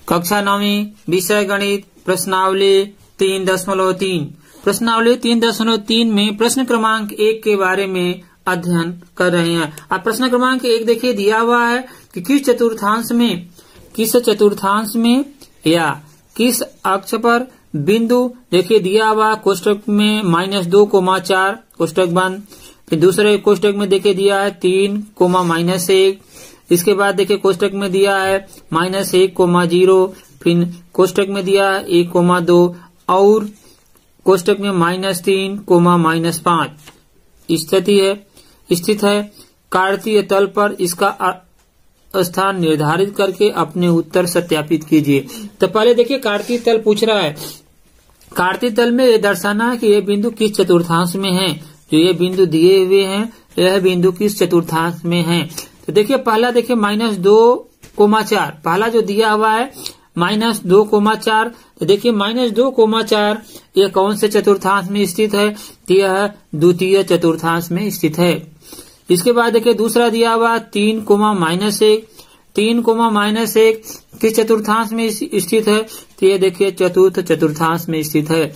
कक्षा 9वीं विषय गणित प्रश्नावली 3.3। प्रश्नावली 3.3 में प्रश्न क्रमांक 1 के बारे में अध्ययन कर रहे हैं। अब प्रश्न क्रमांक 1 देखिए दिया हुआ है कि किस चतुर्थांश में या किस अक्ष पर बिंदु देखिए दिया हुआ कोष्टक में -2,4 कोष्टक बंद। फिर दूसरे कोष्टक में देखिए दिया है 3,-1। इसके बाद देखिए कोष्टक में दिया है -1,0। फिर कोष्टक में दिया है 1,2 और कोष्टक में -3,-5 स्थित है। कार्तीय तल पर इसका स्थान निर्धारित करके अपने उत्तर सत्यापित कीजिए। तो पहले देखिए कार्तीय तल पूछ रहा है। कार्तीय तल में ये दर्शाना है कि ये बिंदु किस चतुर्थांश में है। जो ये बिंदु दिए हुए हैं यह बिंदु किस चतुर्थांश में है। तो देखिए पहला देखिए -2,4 पहला जो दिया हुआ है -2,4। तो देखिए -2,4 यह कौन से चतुर्थांश में स्थित है। यह द्वितीय चतुर्थांश में स्थित है। इसके बाद देखिए दूसरा दिया हुआ 3,-1 3,-1 किस चतुर्थांश में स्थित है। तो ये देखिए चतुर्थ चतुर्थांश में स्थित है।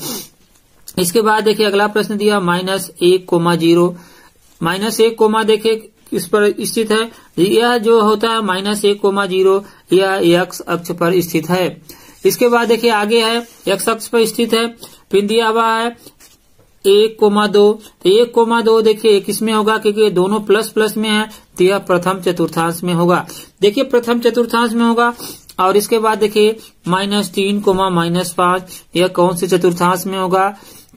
इसके बाद देखिए अगला प्रश्न दिया -1,0 -1, देखिए इस पर स्थित है। यह जो होता है -1,0 यह x अक्ष पर स्थित है। इसके बाद देखिए आगे है x अक्ष पर स्थित है। फिर दिया हुआ है 1,2 तो 1,2 देखिए किसमें होगा क्योंकि दोनों प्लस प्लस में है तो यह प्रथम चतुर्थांश में होगा। देखिए प्रथम चतुर्थांश में होगा। और इसके बाद देखिए -3,-5 यह कौन से चतुर्थांश में होगा।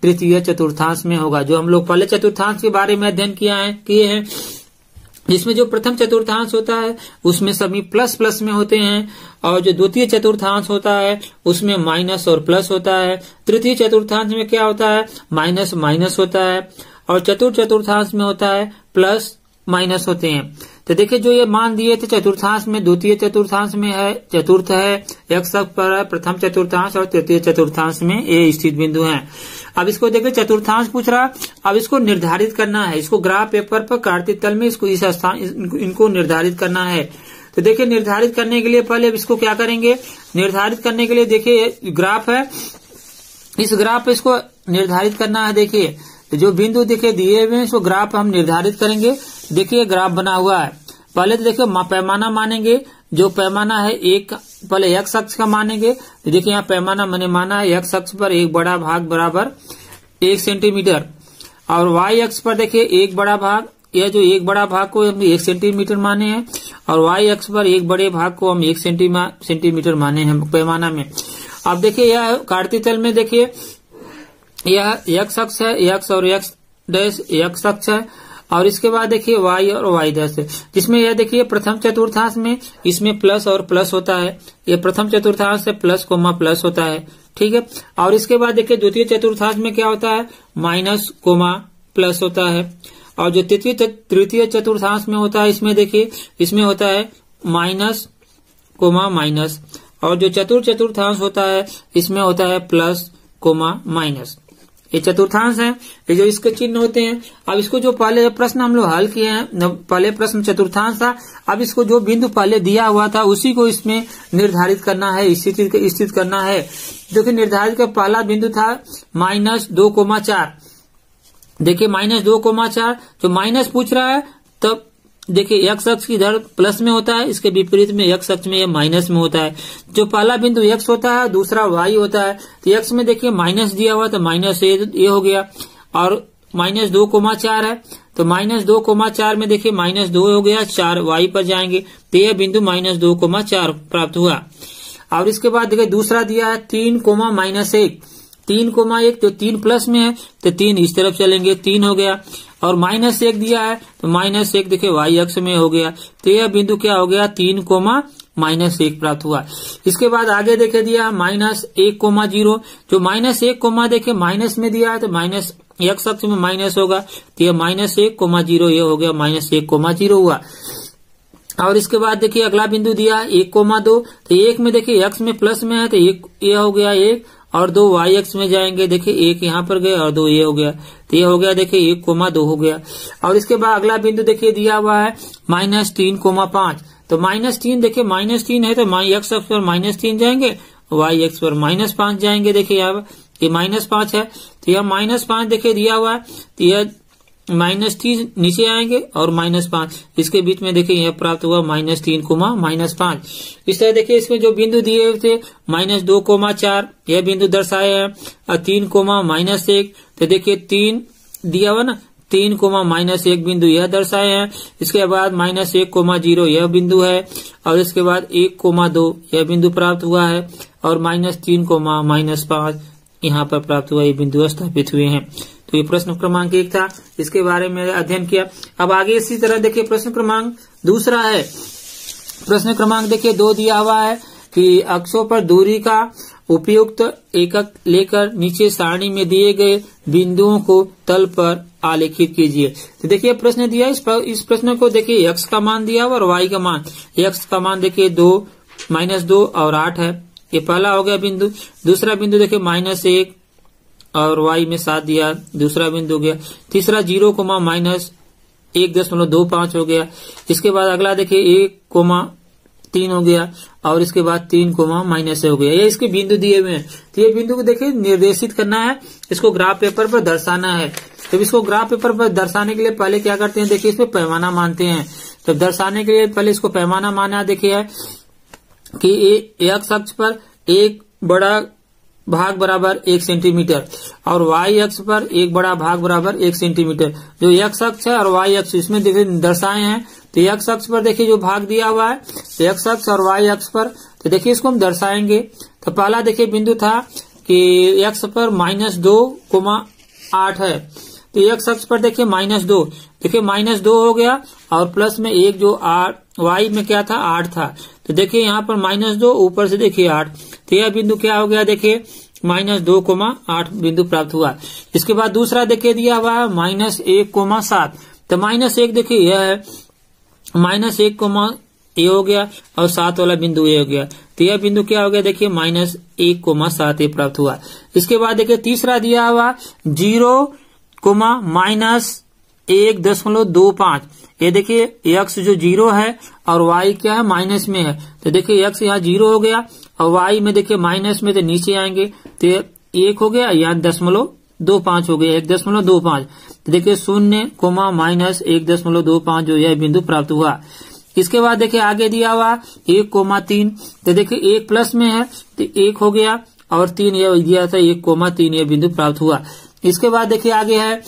तृतीय चतुर्थांश में होगा। जो हम लोग पहले चतुर्थांश के बारे में अध्ययन किए हैं जिसमें जो प्रथम चतुर्थांश होता है उसमें सभी प्लस प्लस में होते हैं और जो द्वितीय चतुर्थांश होता है उसमें माइनस और प्लस होता है। तृतीय चतुर्थांश में क्या होता है माइनस माइनस होता है और चतुर्थ चतुर्थांश में होता है प्लस माइनस होते हैं। तो देखिए जो ये मान दिए थे चतुर्थांश में द्वितीय चतुर्थांश में है चतुर्थ है x अक्ष पर है प्रथम चतुर्थांश और तृतीय चतुर्थांश में ये स्थित बिंदु हैं। अब इसको देखिए चतुर्थांश पूछ रहा। अब इसको निर्धारित करना है। इसको ग्राफ पेपर पर कार्तीय तल में इसको इस स्थान इनको निर्धारित करना है। तो देखिए निर्धारित करने के लिए पहले इसको क्या करेंगे। निर्धारित करने के लिए देखिए ग्राफ है। इस ग्राफ पे इसको निर्धारित करना है। देखिए जो बिंदु देखिए दिए हुए हैं इसको ग्राफ हम निर्धारित करेंगे। देखिए ग्राफ बना हुआ है। पहले तो देखिए पैमाना मानेंगे। जो पैमाना है एक पहले x अक्ष का मानेंगे। तो देखिए यहाँ पैमाना मैंने माना है x अक्ष पर एक बड़ा भाग बराबर 1 सेंटीमीटर और y अक्ष पर देखिए एक बड़ा भाग। यह जो एक बड़ा भाग को हम 1 सेंटीमीटर माने हैं और y अक्ष पर एक बड़े भाग को हम 1 सेंटीमीटर माने हैं पैमाना में। अब देखिए यह कार्तीय तल में देखिए यह x अक्ष है x और x अक्ष है और इसके बाद देखिए y और y डैश है जिसमें यह देखिए प्रथम चतुर्थांश में इसमें प्लस और प्लस होता है। यह प्रथम चतुर्थांश से प्लस कोमा प्लस होता है। ठीक है। और इसके बाद देखिए द्वितीय चतुर्थांश में क्या होता है माइनस कोमा प्लस होता है और जो तृतीय चतुर्थांश में होता है इसमें देखिए इसमें होता है माइनस कोमा माइनस और जो चतुर्थ चतुर्थांश होता है इसमें होता है प्लस कोमा माइनस। ये चतुर्थांश है। ये जो इसके चिन्ह होते हैं। अब इसको जो पहले प्रश्न हम लोग हल किए हैं पहले प्रश्न चतुर्थांश था। अब इसको जो बिंदु पहले दिया हुआ था उसी को इसमें निर्धारित करना है स्थित करना है। देखिए निर्धारित का पहला बिंदु था -2,4। देखिए -2,4 जो माइनस पूछ रहा है तब देखिए x अक्ष इधर प्लस में होता है इसके विपरीत में x अक्ष में ये माइनस में होता है। जो पहला बिंदु x होता है दूसरा y होता है। तो x में देखिए माइनस दिया हुआ तो माइनस ये हो गया और -2,4 है तो -2,4 में देखिए -2 हो गया 4 y पर जाएंगे तो यह बिंदु -2,4 प्राप्त हुआ। और इसके बाद देखिए दूसरा दिया है 3,-1 3,1 तो 3 प्लस में है तो 3 इस तरफ चलेंगे 3 हो गया और -1 दिया है तो -1 देखिए y अक्ष में हो गया तो यह बिंदु क्या हो गया 3,-1 प्राप्त हुआ। इसके बाद आगे देखे दिया -1,0 जो -1, देखिए माइनस में दिया है तो माइनस x अक्ष में माइनस होगा तो यह -1,0 ये हो गया -1,0 हुआ। और इसके बाद देखिए अगला बिंदु दिया 1,2 तो 1 में देखिए x में प्लस में है तो ये हो गया 1 और 2 y अक्ष में जाएंगे देखिए 1 यहाँ पर गए और 2 ये हो गया तो ये हो गया देखिए 1,2 हो गया। और इसके बाद अगला बिंदु देखिए दिया हुआ है -3,5 तो -3 देखिए -3 है तो x अक्ष पर -3 जाएंगे, y अक्ष पर -5 जाएंगे। देखिए यहाँ ये -5 है तो यह -5 देखिए दिया हुआ है तो यह -3 नीचे आएंगे और -5 इसके बीच में देखिए यह प्राप्त हुआ -3, -5। इस तरह देखिए इसमें जो बिंदु दिए हुए थे -2, 4 यह बिंदु दर्शाए हैं और 3, -1 तो देखिए 3 दिया हुआ ना 3, -1 बिंदु यह दर्शाए हैं। इसके बाद -1, 0 यह बिंदु है और इसके बाद 1, 2 यह बिंदु प्राप्त हुआ है और -3, -5 यहाँ पर प्राप्त हुआ ये बिंदु स्थापित हुए हैं। तो ये प्रश्न क्रमांक 1 था, इसके बारे में अध्ययन किया। अब आगे इसी तरह देखिए प्रश्न क्रमांक 2 है। प्रश्न क्रमांक देखिए 2 दिया हुआ है कि अक्षों पर दूरी का उपयुक्त एकक लेकर नीचे सारणी में दिए गए बिंदुओं को तल पर आलेखित कीजिए। तो देखिए प्रश्न दिया इस प्रश्न को देखिए x का मान दिया हुआ और y का मान। x का मान देखिए 2, -2 और 8 है, ये पहला हो गया बिंदु। दूसरा बिंदु देखिए -1 और y में 7 दिया, दूसरा बिंदु हो गया। तीसरा 0, -1.25 हो गया। इसके बाद अगला देखिए 1, 3 हो गया और इसके बाद 3, -6 हो गया। ये इसके बिंदु दिए हुए हैं। तो ये बिंदु को देखिए निर्देशित करना है, इसको ग्राफ पेपर पर दर्शाना है। तो इसको ग्राफ पेपर पर दर्शाने के लिए पहले क्या करते हैं, देखिए इसमें पैमाना मानते हैं। तो दर्शाने के लिए पहले इसको पैमाना माना देखिए कि x अक्ष पर एक बड़ा भाग बराबर 1 सेंटीमीटर और y अक्ष पर एक बड़ा भाग बराबर 1 सेंटीमीटर। जो x अक्ष है और y अक्ष इसमें देखिए दर्शाए हैं। तो x अक्ष पर देखिए जो भाग दिया हुआ है x अक्ष और y अक्ष पर, तो देखिए इसको हम दर्शाएंगे। तो पहला देखिए बिंदु था कि x पर -2, 8 है। तो x अक्ष पर देखिए -2, देखिए -2 हो गया और प्लस में एक जो 8 y में क्या था 8 था। तो देखिए यहाँ पर -2 ऊपर से देखिए 8, तो यह बिंदु क्या हो गया देखिए -2, 8 बिंदु प्राप्त हुआ। इसके बाद दूसरा देखिए दिया हुआ है -1, 7। तो -1 देखिए यह है, -1, ये हो गया और 7 वाला बिंदु ये हो गया। तो यह बिंदु क्या हो गया देखिए -1, 7 ये प्राप्त हुआ। इसके बाद देखिए तीसरा दिया हुआ 0, -1.25। ये देखिए x जो 0 है और y क्या है माइनस में है। तो देखिए x यहाँ 0 हो गया और y में देखिए माइनस में, तो नीचे आएंगे तो 1 हो गया, यहाँ 0.25 हो गया, 1.25। तो देखिए 0, -1.25 जो यह बिंदु प्राप्त हुआ। इसके बाद देखिए आगे दिया हुआ 1, 3। तो देखिए 1 प्लस में है तो 1 हो गया और 3 यह दिया था 1, 3 यह बिंदु प्राप्त हुआ। इसके बाद देखिए आगे है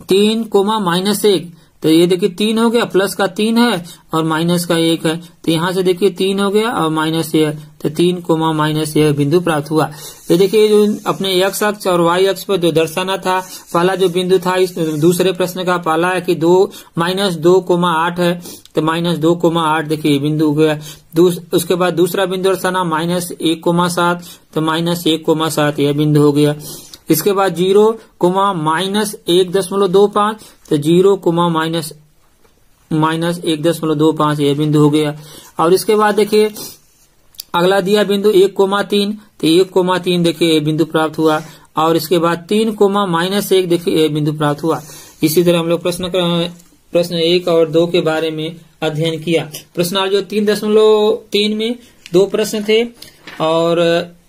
3, -1। तो ये देखिए 3 हो गया, प्लस का 3 है और माइनस का 1 है। तो यहाँ से देखिए 3 हो गया और माइनस है, तो 3, -1 बिंदु प्राप्त हुआ। ये देखिए जो अपने x अक्ष और y अक्ष पर जो दर्शाना था, पहला जो बिंदु था इस दूसरे प्रश्न का पहला है कि -2, 8 है। तो -2, 8 देखिए बिंदु हो गया। उसके बाद दूसरा बिंदु दर्शाना -1, 7। तो -1, यह बिंदु हो गया। इसके बाद 0, -1.25। तो 0, -1.25 यह बिंदु हो गया। और इसके बाद देखिए अगला दिया बिंदु 1, 3। तो 1, 3 देखिए ये बिंदु प्राप्त हुआ और इसके बाद 3, -1 देखिए ये बिंदु प्राप्त हुआ। इसी तरह हम लोग प्रश्न 1 और 2 के बारे में अध्ययन किया। प्रश्नावली जो 3.3 में 2 प्रश्न थे और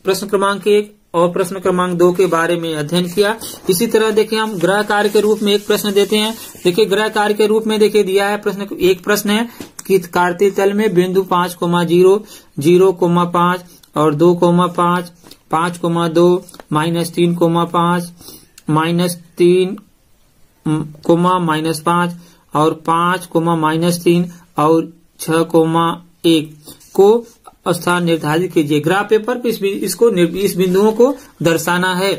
प्रश्न क्रमांक 1 और प्रश्न क्रमांक 2 के बारे में अध्ययन किया। इसी तरह देखिए हम ग्रह कार्य के रूप में एक प्रश्न देते हैं। देखिए ग्रह कार्य के रूप में देखिए दिया है एक प्रश्न है कि कार्तीय तल में बिंदु 5, 0, 0, 5 और 2, 5, 5, 2, -3, 5, -3, -5 और 5, -3 और 6, 1 को स्थान निर्धारित कीजिए। ग्राफ पेपर पे इस बिंदुओं को दर्शाना है।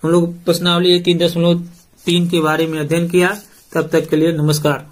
हम लोग प्रश्नावली 3.3 के बारे में अध्ययन किया। तब तक के लिए नमस्कार।